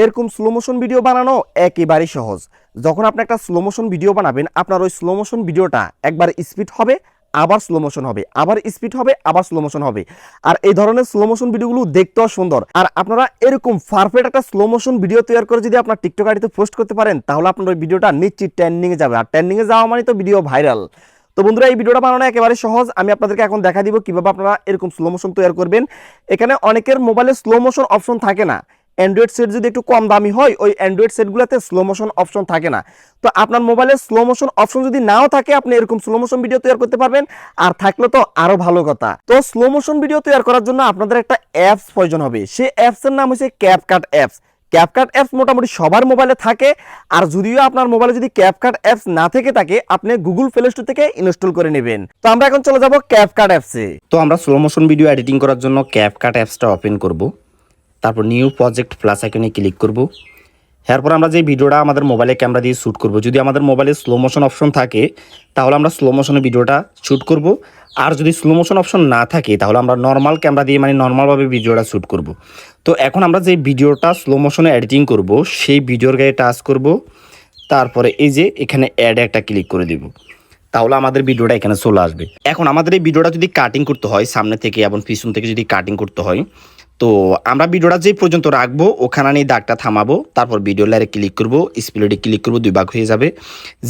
এরকম slow motion video বানানো একেবারেই সহজ। যখন আপনি একটা স্লো মোশন ভিডিও বানাবেন, আপনার ওই স্লো মোশন ভিডিওটা একবার স্পিড হবে, আবার স্লো মোশন হবে, আবার স্পিড হবে, আবার স্লো মোশন হবে। আর এই ধরনের স্লো মোশন ভিডিওগুলো দেখতেও সুন্দর। আর আপনারা এরকম পারফেক্ট একটা স্লো মোশন ভিডিও তৈরি করে যদি আপনার টিকটক আইডিতে পোস্ট করতে পারেন, তাহলে আপনার ওই ভিডিওটা নিশ্চিত ট্রেন্ডিংয়ে যাবে। আর ট্রেন্ডিংয়ে যাওয়া মানে তো ভিডিও ভাইরাল। তো বন্ধুরা, এই ভিডিওটা বানানো একেবারে সহজ। আমি আপনাদেরকে এখন দেখা দিব কিভাবে আপনারা এরকম স্লো মোশন তৈরি করবেন। এখানে অনেকের মোবাইলে স্লো মোশন অপশন থাকে না। অ্যান্ড্রয়েড সেট যদি একটু কম দামি হয়, ওই অ্যান্ড্রয়েড সেটগুলোতে স্লো মোশন অপশন থাকে না। তো আপনার মোবাইলে স্লো মোশন অপশন যদি নাও থাকে, আপনি এরকম স্লো মোশন ভিডিও তৈরি করতে পারবেন। আর থাকলে তো আরো ভালো কথা। তো স্লো মোশন ভিডিও তৈরি করার জন্য আপনাদের একটা অ্যাপস প্রয়োজন হবে। সেই অ্যাপসের নাম হচ্ছে ক্যাপকাট অ্যাপস। ক্যাপকাট অ্যাপস মোটামুটি সবার মোবাইলে থাকে। আর যদিও আপনার মোবাইলে যদি ক্যাপকাট অ্যাপস না থেকে থাকে, আপনি গুগল প্লে স্টোর থেকে ইনস্টল করে নেবেন। তো আমরা এখন চলে যাব ক্যাপকাট অ্যাপসে। তো আমরা স্লো মোশন ভিডিও এডিটিং করার জন্য ক্যাপকাট অ্যাপসটা ওপেন করব। তারপর নিউ প্রজেক্ট প্লাস আইকনে ক্লিক করব। এরপর আমরা যে ভিডিওটা আমাদের মোবাইলে ক্যামেরা দিয়ে শ্যুট করব, যদি আমাদের মোবাইলে স্লো মোশন অপশন থাকে তাহলে আমরা স্লো মোশনে ভিডিওটা শ্যুট করব। আর যদি স্লো মোশন অপশন না থাকে তাহলে আমরা নর্মাল ক্যামেরা দিয়ে মানে নর্মালভাবে ভিডিওটা শ্যুট করব। তো এখন আমরা যে ভিডিওটা স্লো মোশনে এডিটিং করব, সেই ভিডিওর গায়ে টাচ করব। তারপরে এই যে এখানে অ্যাডে একটা ক্লিক করে দিব, তাহলে আমাদের ভিডিওটা এখানে চলে আসবে। এখন আমাদের এই ভিডিওটা যদি কাটিং করতে হয়, সামনে থেকে এবং পিছন থেকে যদি কাটিং করতে হয়, তো আমরা ভিডিওটা যে পর্যন্ত রাখবো ওখানে নিয়ে দাগটা থামাবো। তারপর ভিডিও লেয়ারে ক্লিক করবো, স্প্লিটে ক্লিক করবো, দুই ভাগ হয়ে যাবে।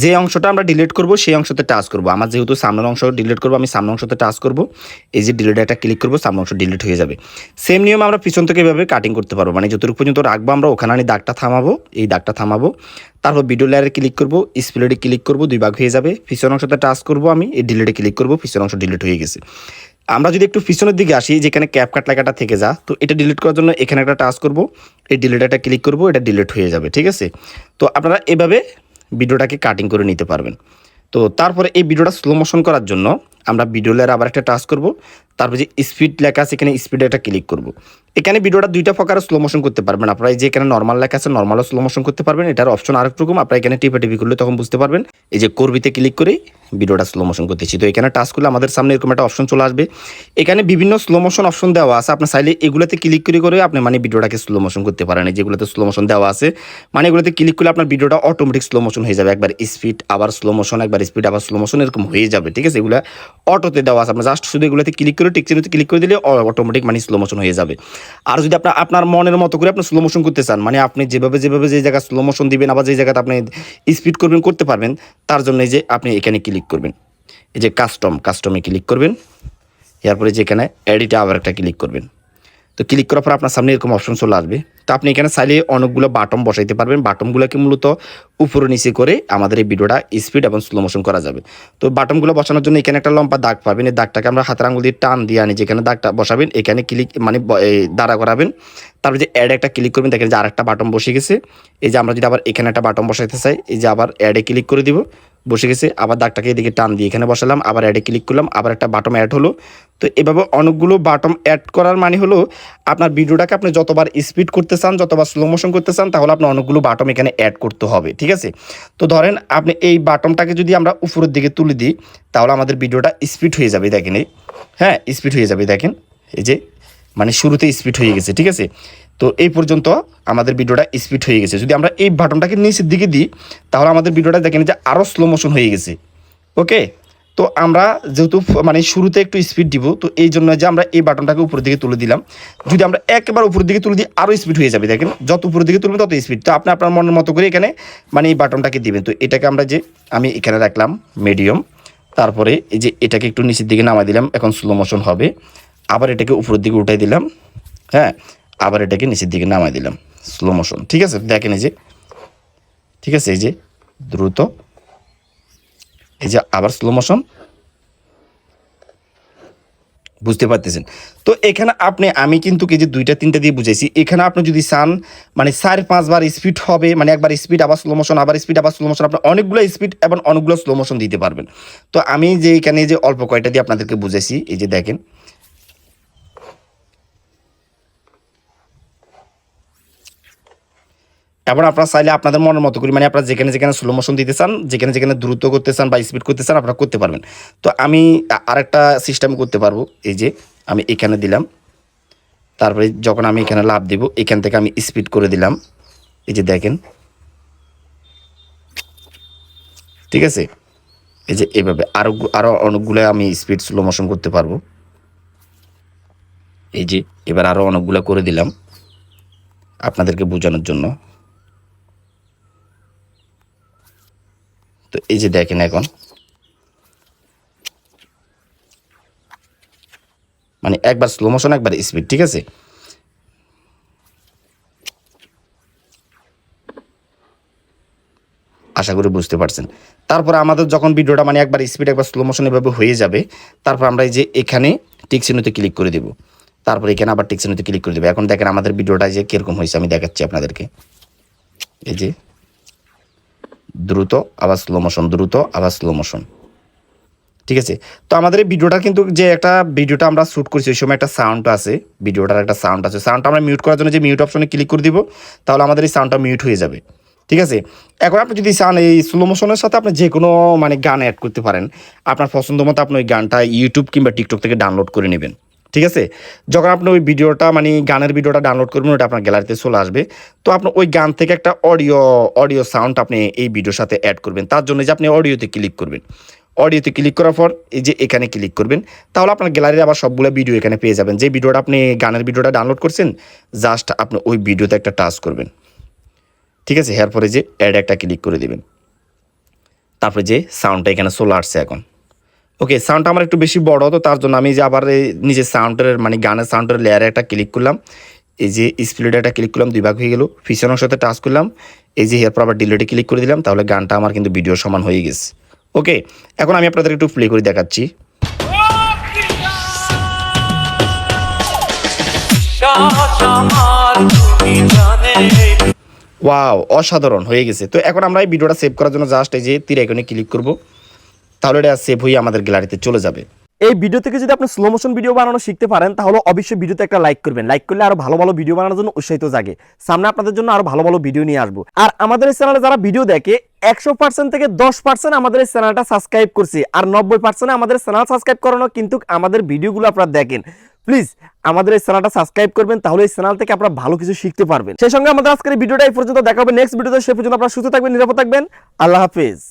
যে অংশটা আমরা ডিলিট করবো সেই অংশতে টাচ করবো। আমার যেহেতু সামনের অংশ ডিলিট করবো, আমি সামনের অংশতে টাচ করবো। এই যে ডিলিটে একটা ক্লিক করবো, সামনের অংশ ডিলিট হয়ে যাবে। সেম নিয়ম আমরা পিছন থেকে এভাবে কাটিং করতে পারবো। মানে যতটুকু পর্যন্ত রাখবো আমরা ওখানে নিয়ে দাগটা থামাবো, এই দাগটা থামাবো। তারপর ভিডিও লেয়ারে ক্লিক করবো, স্প্লিটে ক্লিক করবো, দুই ভাগ হয়ে যাবে। পিছন অংশতে টাচ করবো, আমি এই ডিলিটে ক্লিক করবো, পিছন অংশ ডিলিট হয়ে গেছে। আমরা যদি একটু পিছনের দিকে আসি, যেখানে ক্যাপকাট লেখাটা থেকে যা, তো এটা ডিলিট করার জন্য এখানে একটা টাচ করব, এই ডিলিটটা ক্লিক করব, এটা ডিলিট হয়ে যাবে। ঠিক আছে, তো আপনারা এভাবে ভিডিওটাকে কাটিং করে নিতে পারবেন। তো তারপরে এই ভিডিওটা স্লো মোশন করার জন্য আমরা ভিডিও লেয়ারে আবার একটা টাচ করব। তারপর যে স্পিড লেখা আছে এখানে স্পিডে একটা ক্লিক করব। এখানে ভিডিওটা দুইটা প্রকারে স্লো মোশন করতে পারবেন আপনারা। এই যে এখানে নর্মাল লেখা আছে, নর্মালও স্লো মোশন করতে পারবেন। এটার অপশন আরেকটু রকম, আপনারা এখানে টিপে করলে তখন বুঝতে পারবেন। এই যে করবিতে ক্লিক করে ভিডিওটা স্লো মোশন করতেছি, তো এখানে টাচ করলে আমাদের সামনে এরকম একটা অপশন চলে আসবে। এখানে বিভিন্ন স্লো মোশন অপশন দেওয়া আছে, আপনি চাইলে এগুলোতে ক্লিক করে আপনি মানে ভিডিওটাকে স্লো মোশন করতে পারেন। যেগুলোতে স্লো মোশন দেওয়া আছে, মানে এগুলোতে ক্লিক করলে আপনার ভিডিওটা অটোমেটিক স্লো মোশন হয়ে যাবে। একবার স্পিড আবার স্লো মোশন, একবার স্পিড আবার স্লো মোশন, এরকম হয়ে যাবে। ঠিক আছে, এগুলো অটোতে দেওয়া আছে, আপনার জাস্ট শুধু এগুলোতে ক্লিক করে টিক চিহ্নতে ক্লিক করে দিলে অটোমেটিক মানে স্লো মোশন হয়ে যাবে। আর যদি আপনার মনের মতো করে আপনি স্লো মোশন করতে চান, মানে আপনি যেভাবে যে জায়গায় স্লো মোশন দিবেন, আবার যে জায়গাতে আপনি স্পিড করবেন করতে পারবেন, তার জন্য এই যে আপনি এখানে ক্লিক করবেন, এই যে কাস্টমে ক্লিক করবেন। এরপরে যেখানে এডিটে আবার একটা ক্লিক করবেন। তো ক্লিক করার পর আপনার সামনে এরকম অপশন চলে আসবে। তো আপনি এখানে চাইলে অনেকগুলো বাটন বসাইতে পারবেন। বাটনগুলোকে মূলত উপরে নিচে করে আমাদের এই ভিডিওটা স্পিড এবং স্লো মোশন করা যাবে। তো বাটনগুলো বসানোর জন্য এখানে একটা লম্বা দাগ পাবেন। এই দাগটাকে আমরা হাতের আঙুল দিয়ে টান দিয়ে আনি, যেখানে দাগটা বসাবেন এখানে ক্লিক মানে দাঁড়া করাবেন। তারপর যে অ্যাড একটা ক্লিক করবেন, দেখেন যে আরেকটা বাটন বসে গেছে। এই যে আমরা যদি আবার এখানে একটা বাটন বসাইতে চাই, এই যে আবার অ্যাডে ক্লিক করে দিব, বসে গেছে। আবার দাগটাকে এদিকে টান দিয়ে এখানে বসালাম, আবার অ্যাডে ক্লিক করলাম, আবার একটা বাটন অ্যাড হলো। তো এভাবে অনেকগুলো বাটন অ্যাড করার মানে হলো আপনার ভিডিওটাকে আপনি যতবার স্পিড করতে চান, যতবার স্লো মোশন করতে চান, তাহলে আপনার অনেকগুলো বাটন এখানে অ্যাড করতে হবে। ঠিক আছে, তো ধরেন আপনি এই বাটনটাকে যদি আমরা উপরের দিকে তুলে দিই, তাহলে আমাদের ভিডিওটা স্পিড হয়ে যাবে। দেখেন হ্যাঁ, স্পিড হয়ে যাবে। দেখেন এই যে মানে শুরুতে স্পিড হয়ে গেছে। ঠিক আছে, তো এই পর্যন্ত আমাদের ভিডিওটা স্পিড হয়ে গেছে। যদি আমরা এই বাটনটাকে নিচের দিকে দিই, তাহলে আমাদের ভিডিওটা দেখেন যে আরও স্লো মোশন হয়ে গেছে। ওকে, তো আমরা যেহেতু মানে শুরুতে একটু স্পিড দিব, তো এই জন্য যে আমরা এই বাটনটাকে উপরের দিকে তুলে দিলাম। যদি আমরা একেবারে উপরের দিকে তুলে দিই, আরও স্পিড হয়ে যাবে। দেখেন যত উপরের দিকে তুলবেন তত স্পিড। তো আপনি আপনার মনের মতো করে এখানে মানে এই বাটনটাকে দিবেন। তো এটাকে আমরা যে আমি এখানে রাখলাম মিডিয়াম, তারপরে এই যে এটাকে একটু নিচের দিকে নামাই দিলাম, এখন স্লো মোশন হবে। আবার এটাকে উপরের দিকে উঠাই দিলাম, হ্যাঁ, আবার এটাকে নিচের দিকে নামাই দিলাম, স্লো মোশন। ঠিক আছে, দেখেন এই যে ঠিক আছে, এই যে দ্রুত, এই যে আবার স্লো মোশন, বুঝতে পারতেছেন। তো এখানে আমি কিন্তু যে দুইটা তিনটা দিয়ে বুঝাইছি। এখানে আপনি যদি চান মানে 4-5 বার স্পিড হবে, মানে একবার স্পিড আবার স্লো মোশন, আবার স্পিড আবার স্লো মোশন, আপনি অনেকগুলো স্পিড এবং অনেকগুলো স্লো মোশন দিতে পারবেন। তো আমি যে এখানে যে অল্প কয়টা দিয়ে আপনাদেরকে বুঝাইছি, এই যে দেখেন এবার আপনারা চাইলে আপনাদের মনের মতো করে মানে আপনারা যেখানে যেখানে স্লো মোশন দিতে চান, যেখানে যেখানে দ্রুত করতে চান বা স্পিড করতে চান, আপনারা করতে পারবেন। তো আমি আরেকটা সিস্টেম করতে পারবো। এই যে আমি এখানে দিলাম, তারপরে যখন আমি এখানে লাভ দিব, এখান থেকে আমি স্পিড করে দিলাম, এই যে দেখেন, ঠিক আছে। এই যে এভাবে আরো অনেকগুলো আমি স্পিড স্লো মোশন করতে পারবো। এই যে এবার আরো অনেকগুলো করে দিলাম আপনাদেরকে বোঝানোর জন্য। তো এই যে দেখেন এখন মানে একবার স্লো মোশন একবার স্পিড, ঠিক আছে। আশা করি বুঝতে পারছেন। তারপর আমাদের যখন ভিডিওটা মানে একবার স্পিড একবার স্লো মোশন এভাবে হয়ে যাবে, তারপর আমরা এই যে এখানে টিক চিহ্নতে ক্লিক করে দেব। তারপর এখানে আবার টিক চিহ্নতে ক্লিক করে দেবো। এখন দেখেন আমাদের ভিডিওটা যে কীরকম হয়েছে আমি দেখাচ্ছি আপনাদেরকে। এই যে দ্রুত আবার স্লো মোশন, দ্রুত আবার স্লো মোশন, ঠিক আছে। তো আমাদের এই ভিডিওটা কিন্তু যে একটা ভিডিওটা আমরা শ্যুট করছি ওই সময় একটা সাউন্ড আছে, ভিডিওটার একটা সাউন্ড আছে। সাউন্ডটা আমরা মিউট করার জন্য যে মিউট অপশনে ক্লিক করে দিব, তাহলে আমাদের এই সাউন্ডটা মিউট হয়ে যাবে, ঠিক আছে। এখন আপনি যদি চান এই স্লো মোশনের সাথে আপনি যে কোনো মানে গান অ্যাড করতে পারেন, আপনার পছন্দ মতো আপনি ওই গানটা ইউটিউব কিংবা টিকটক থেকে ডাউনলোড করে নেবেন, ঠিক আছে। যখন আপনি ওই ভিডিওটা মানে গানের ভিডিওটা ডাউনলোড করবেন, ওটা আপনার গ্যালারিতে চলে আসবে। তো আপনি ওই গান থেকে একটা অডিও সাউন্ড আপনি এই ভিডিওর সাথে অ্যাড করবেন। তার জন্য যে আপনি অডিওতে ক্লিক করবেন, অডিওতে ক্লিক করার পর এই যে এখানে ক্লিক করবেন, তাহলে আপনার গ্যালারির আবার সবগুলো ভিডিও এখানে পেয়ে যাবেন। যে ভিডিওটা আপনি গানের ভিডিওটা ডাউনলোড করছেন, জাস্ট আপনি ওই ভিডিওতে একটা টাচ করবেন, ঠিক আছে। এরপরে যে অ্যাড একটা ক্লিক করে দেবেন, তারপরে যে সাউন্ডটা এখানে চলে আসছে এখন। ওকে, সাউন্ডটা আমার একটু বেশি বড়, তো তার জন্য আমি যে আবার এই নিজের সাউন্ডের মানে গানের সাউন্ডের লেয়ারে একটা ক্লিক করলাম। এই যে স্প্লিটে একটা ক্লিক করলাম, 2 ভাগ হয়ে গেল। পিছনের সাথে টাচ করলাম, এই যে এরপর আবার ডিলেটে ক্লিক করে দিলাম, তাহলে গানটা আমার কিন্তু ভিডিও সমান হয়ে গেছে। ওকে, এখন আমি আপনাদের একটু প্লে করে দেখাচ্ছি। ওয়াও, অসাধারণ হয়ে গেছে। তো এখন আমরা এই ভিডিওটা সেভ করার জন্য জাস্ট এই যে তীর আইকনে ক্লিক করব, তাহলে এটা সেভ হয়ে আমাদের গ্যালারিতে চলে যাবে। এই ভিডিও থেকে যদি আপনি স্লো মোশন ভিডিও বানানো শিখতে পারেন, তাহলে অবশ্যই ভিডিওতে একটা লাইক করবেন। লাইক করলে আরো ভালো ভালো ভিডিও বানানোর জন্য উৎসাহিত জাগে। সামনে আপনাদের জন্য আরো ভালো ভালো ভিডিও নিয়ে আসবো। আর আমাদের এই চ্যানেলে যারা ভিডিও দেখে 100% থেকে 10% আমাদের এই চ্যানেলটা সাবস্ক্রাইব করছে, আর 90% আমাদের চ্যানেল সাবস্ক্রাইব করানো, কিন্তু আমাদের ভিডিওগুলো আপনারা দেখেন। প্লিজ আমাদের এই চ্যানেলটা সাবস্ক্রাইব করবেন, তাহলে এই চ্যানেল থেকে আপনারা ভালো কিছু শিখতে পারবেন। সেই সঙ্গে আমাদের আজকের ভিডিওটা এই পর্যন্ত, দেখা হবে নেক্সট ভিডিওতে। সে পর্যন্ত আপনারা সুস্থ থাকবেন, নিরাপদ থাকবেন। আল্লাহ হাফেজ।